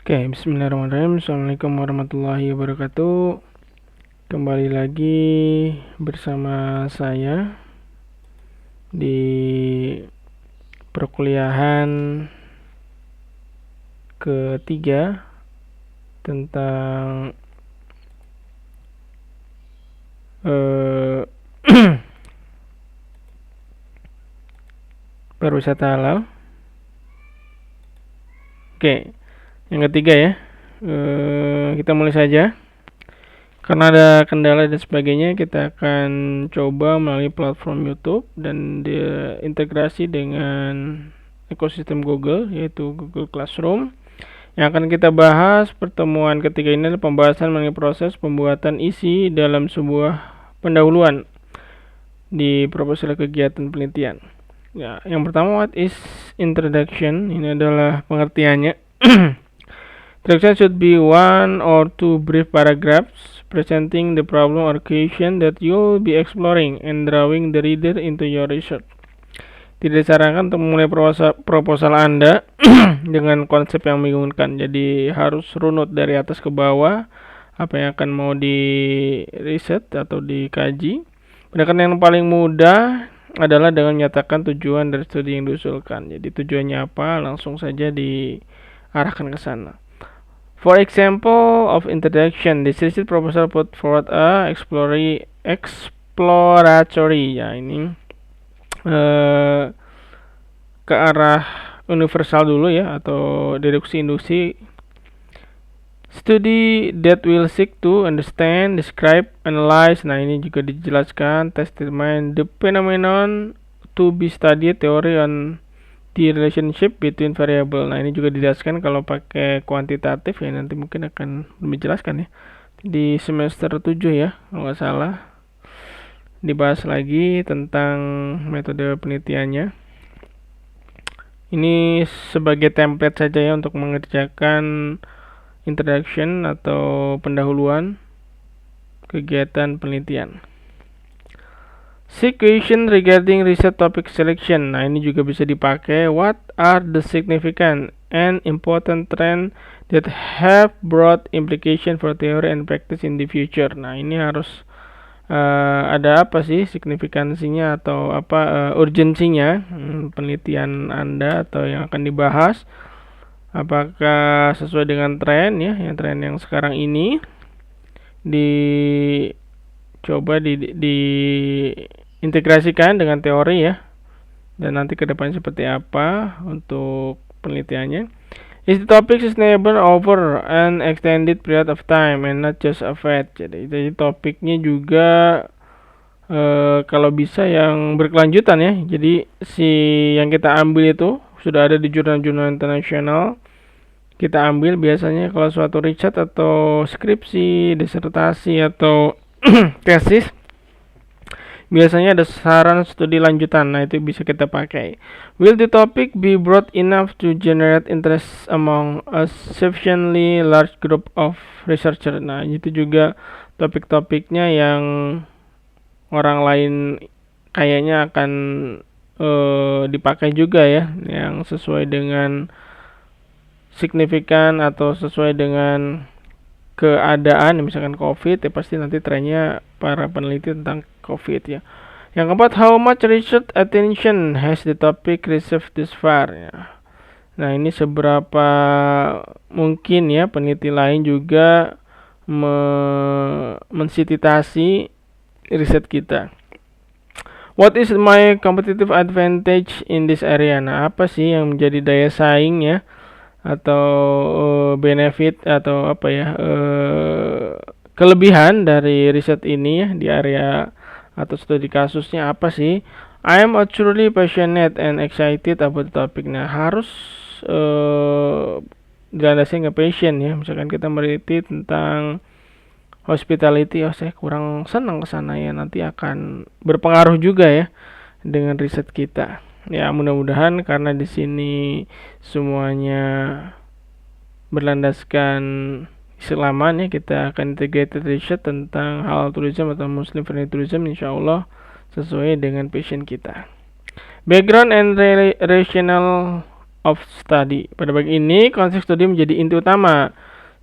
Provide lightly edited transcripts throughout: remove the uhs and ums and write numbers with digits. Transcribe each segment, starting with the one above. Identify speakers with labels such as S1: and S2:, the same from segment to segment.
S1: Oke, bismillahirrahmanirrahim. Assalamualaikum warahmatullahi wabarakatuh. Kembali lagi bersama saya di perkuliahan ketiga tentang pariwisata halal. Oke, yang ketiga ya. Kita mulai saja. Karena ada kendala dan sebagainya, kita akan coba melalui platform YouTube dan diintegrasi dengan ekosistem Google, yaitu Google Classroom. Yang akan kita bahas pertemuan ketiga ini adalah pembahasan mengenai proses pembuatan isi dalam sebuah pendahuluan di proposal kegiatan penelitian. Ya, yang pertama, what is introduction? Ini adalah pengertiannya. Introduction should be one or two brief paragraphs presenting the problem or question that you'll be exploring and drawing the reader into your research. Tidak disarankan untuk memulai proposal Anda dengan konsep yang membingungkan. Jadi harus runut dari atas ke bawah apa yang akan mau di riset atau dikaji. Pendekatan yang paling mudah adalah dengan menyatakan tujuan dari studi yang diusulkan. Jadi tujuannya apa, langsung saja diarahkan ke sana. For example of introduction, this research proposal put forward a exploratory. Ya, ini ke arah universal dulu ya, atau deduksi induksi. Study that will seek to understand, describe, analyze. Nah, ini juga dijelaskan, test, determine the phenomenon to be studied, theory on the relationship between variable. Nah, ini juga dijelaskan kalau pakai kuantitatif ya, nanti mungkin akan lebih jelaskan ya di semester 7 ya, kalau nggak salah dibahas lagi tentang metode penelitiannya. Ini sebagai template saja ya untuk mengerjakan introduction atau pendahuluan kegiatan penelitian. Question regarding research topic selection. Nah, ini juga bisa dipakai. What are the significant and important trends that have broad implication for theory and practice in the future? Nah, ini harus ada apa sih signifikansinya atau apa urgensinya penelitian Anda atau yang akan dibahas. Apakah sesuai dengan tren ya, yang tren yang sekarang ini dicoba diintegrasikan dengan teori ya, dan nanti ke depan seperti apa untuk penelitiannya. Is the topic sustainable over an extended period of time and not just a fad? Jadi topiknya juga kalau bisa yang berkelanjutan ya. Jadi si yang kita ambil itu sudah ada di jurnal-jurnal internasional. Kita ambil biasanya kalau suatu riset atau skripsi, disertasi atau tesis, biasanya ada saran studi lanjutan. Nah, itu bisa kita pakai. Will the topic be broad enough to generate interest among a sufficiently large group of researchers? Nah, itu juga topik-topiknya yang orang lain kayaknya akan dipakai juga ya, yang sesuai dengan signifikan atau sesuai dengan keadaan, misalkan COVID ya, pasti nanti trennya para peneliti tentang COVID ya. Yang keempat, how much research attention has the topic received this far ya. Nah, ini seberapa mungkin ya peneliti lain juga mensitasi riset kita. What is my competitive advantage in this area? Nah, apa sih yang menjadi daya saing ya, atau benefit atau apa ya, kelebihan dari riset ini ya di area atau studi kasusnya apa sih? I am truly passionate and excited about the topic. Nah, harus dilandasi ke passion ya. Misalkan kita meneliti tentang hospitality, saya kurang senang ke sana ya, nanti akan berpengaruh juga ya dengan riset kita. Ya, mudah-mudahan karena di sini semuanya berlandaskan Islaman ya, kita akan integrated research tentang halal tourism atau Muslim friendly tourism, insyaallah sesuai dengan passion kita. Background and rational of study. Pada bagian ini, konsep studi menjadi inti utama.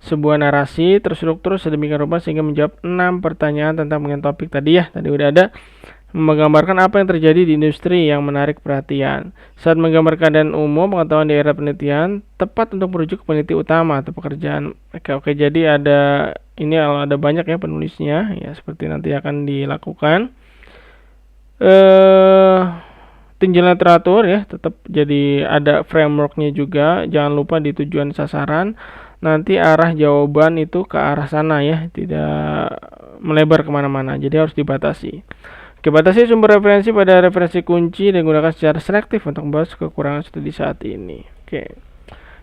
S1: Sebuah narasi terstruktur sedemikian rupa sehingga menjawab 6 pertanyaan tentang mengenai topik tadi ya. Tadi udah ada. Menggambarkan apa yang terjadi di industri yang menarik perhatian. Saat menggambar keadaan umum pengetahuan di era penelitian, tepat untuk merujuk ke peneliti utama atau pekerjaan. Oke, jadi ini ada banyak ya penulisnya, ya seperti nanti akan dilakukan. Tinjauan literatur ya, tetap jadi ada frameworknya juga. Jangan lupa di tujuan sasaran. Nanti arah jawaban itu ke arah sana ya, tidak melebar kemana-mana. Jadi harus dibatasi. Batasi sumber referensi pada referensi kunci dan gunakan secara selektif untuk membahas kekurangan studi saat ini.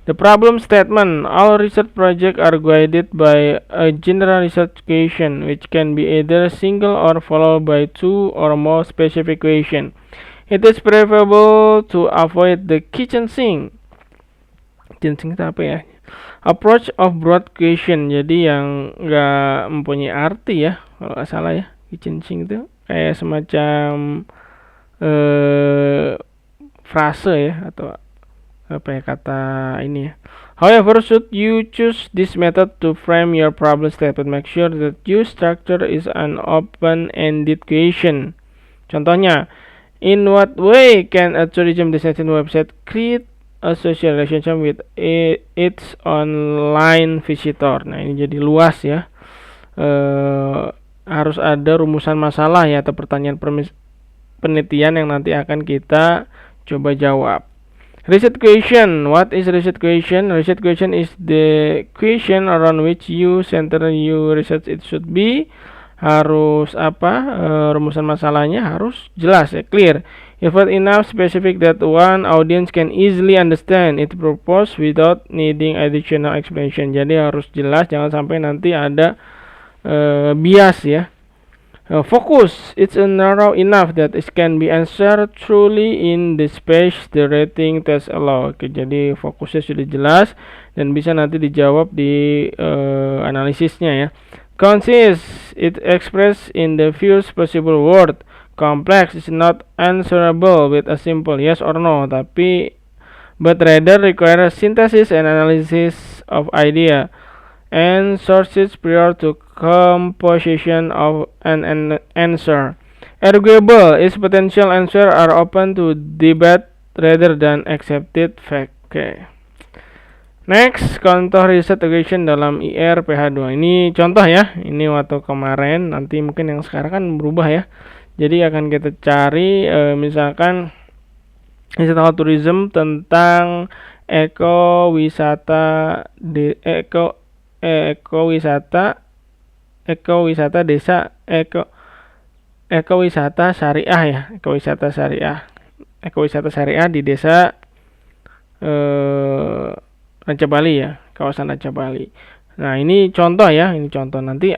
S1: The problem statement. All research projects are guided by a general research question, which can be either single or followed by two or more specific question. It is preferable to avoid the kitchen sink. Kitchen sink itu apa ya? Approach of broad question. Jadi yang nggak mempunyai arti ya, kalau nggak salah ya. Kitchen sink itu kayak semacam frase ya, atau apa ya kata ini ya. However, should you choose this method to frame your problem statement, make sure that your structure is an open-ended question. Contohnya, in what way can a tourism destination website create a social relationship with its online visitor? Nah, ini jadi luas ya. Harus ada rumusan masalah ya, atau pertanyaan penelitian yang nanti akan kita coba jawab. Research question. What is research question? Research question is the question around which you center your research it should be. Harus rumusan masalahnya harus jelas ya, clear. If enough specific that one audience can easily understand it purpose without needing additional explanation. Jadi harus jelas, jangan sampai nanti ada bias ya. Focus. It's narrow enough that it can be answered truly in the space the rating test allow. Oke, jadi fokusnya sudah jelas dan bisa nanti dijawab di analisisnya ya. Concise. It expressed in the fewest possible word. Complex is not answerable with a simple yes or no, but rather requires synthesis and analysis of idea and sources prior to composition of an answer. Arguable is potential answer are open to debate rather than accepted fact. Next, contoh riset education dalam IR PH2. Ini contoh ya. Ini waktu kemarin, nanti mungkin yang sekarang kan berubah ya. Jadi akan kita cari misalkan riset tourism tentang ekowisata syariah ya, ekowisata syariah di desa Ranca Bali ya, kawasan Ranca Bali. Nah, ini contoh ya, nanti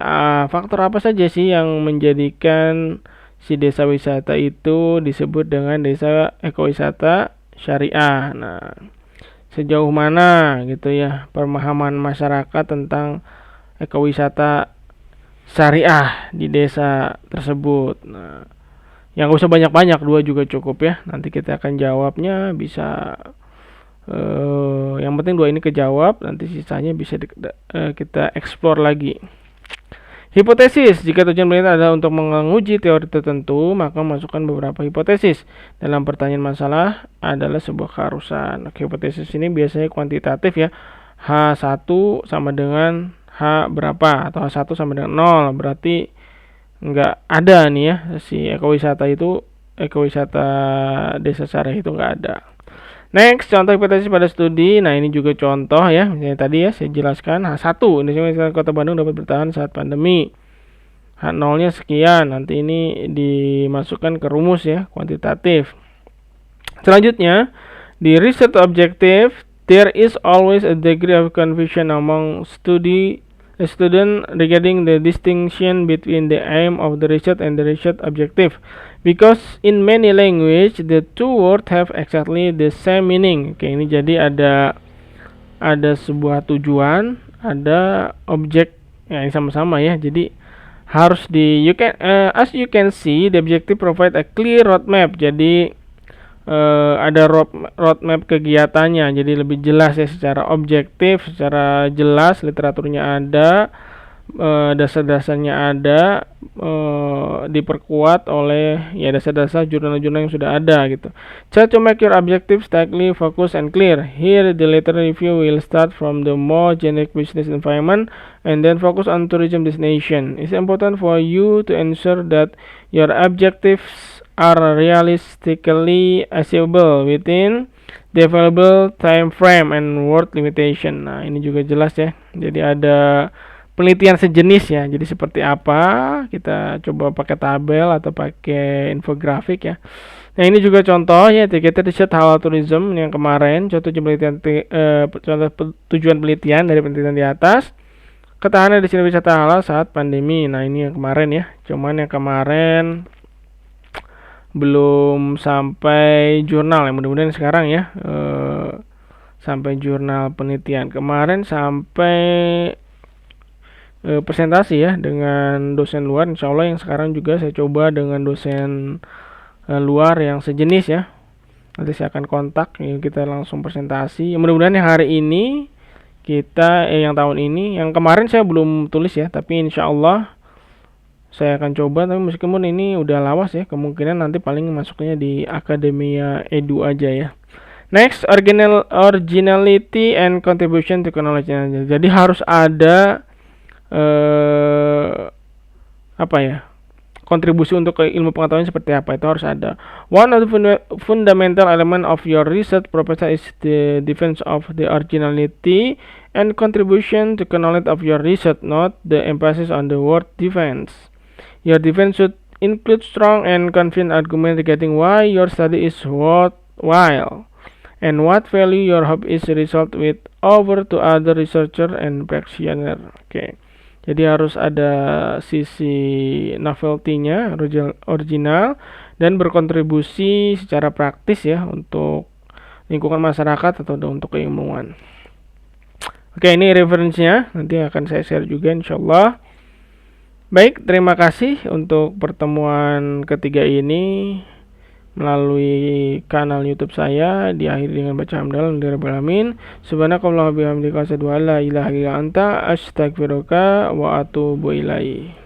S1: faktor apa saja sih yang menjadikan si desa wisata itu disebut dengan desa ekowisata syariah. Nah, sejauh mana gitu ya pemahaman masyarakat tentang ekowisata syariah di desa tersebut. Nah, yang gak usah banyak-banyak, 2 juga cukup ya. Nanti kita akan jawabnya bisa yang penting 2 ini kejawab, nanti sisanya bisa kita explore lagi. Hipotesis. Jika tujuan penelitian adalah untuk menguji teori tertentu, maka masukkan beberapa hipotesis. Dalam pertanyaan masalah adalah sebuah keharusan. Hipotesis ini biasanya kuantitatif ya. H1 sama dengan H berapa, atau H1 sama dengan 0. Berarti nggak ada nih ya, si ekowisata desa syariah itu nggak ada. Next, contoh hipotesis pada studi. Nah, ini juga contoh ya. Misalnya tadi ya saya jelaskan H1, Indonesia Kota Bandung dapat bertahan saat pandemi. H0-nya sekian. Nanti ini dimasukkan ke rumus ya, kuantitatif. Selanjutnya, di research objective, there is always a degree of confusion among student regarding the distinction between the aim of the research and the research objective. Because in many language the two words have exactly the same meaning. Oke, ini jadi ada sebuah tujuan, ada objek yang sama-sama ya. Jadi harus as you can see, the objective provide a clear roadmap. Jadi ada roadmap kegiatannya, jadi lebih jelas ya, secara objektif, secara jelas, literaturnya ada, dasar-dasarnya ada, diperkuat oleh ya dasar-dasar jurnal-jurnal yang sudah ada gitu. Try to make your objectives tightly focused and clear. Here the later review will start from the more generic business environment and then focus on tourism destination. It's important for you to ensure that your objectives are realistically achievable within the available time frame and word limitation. Nah, ini juga jelas ya. Jadi ada penelitian sejenis ya. Jadi seperti apa? Kita coba pakai tabel atau pakai infografik ya. Nah, ini juga contoh ya, Integrated Research Halal Tourism yang kemarin, contoh tujuan penelitian dari penelitian di atas. Ketahanan destinasi wisata halal saat pandemi. Nah, ini yang kemarin ya. Cuman yang kemarin belum sampai jurnal ya, mudah-mudahan sekarang ya sampai jurnal penelitian. Kemarin sampai presentasi ya dengan dosen luar, insya Allah yang sekarang juga saya coba dengan dosen luar yang sejenis ya. Nanti saya akan kontak ya, kita langsung presentasi. Mudah-mudahan yang hari ini kita yang tahun ini, yang kemarin saya belum tulis ya, tapi insya Allah saya akan coba. Tapi meskipun ini udah lawas ya, kemungkinan nanti paling masuknya di Akademia Edu aja ya. Next, originality and contribution to knowledge. Jadi harus ada apa ya, kontribusi untuk ilmu pengetahuan seperti apa, itu harus ada. One of the fundamental element of your research proposal is the defense of the originality and contribution to knowledge of your research, not the emphasis on the word defense. Your defense should include strong and convincing argument regarding why your study is worthwhile and what value your hope is result with over to other researcher and practitioner. Oke. Jadi harus ada sisi novelty-nya, original, dan berkontribusi secara praktis ya untuk lingkungan masyarakat atau untuk keilmuan. Oke, ini referensinya, nanti akan saya share juga insyaallah. Baik, terima kasih untuk pertemuan ketiga ini melalui kanal YouTube saya. Diakhiri dengan baca hamdalah alamin. Subhanakallahumma bihamdika asyhadu an la ilaha illa anta astaghfiruka wa atubu ilaik.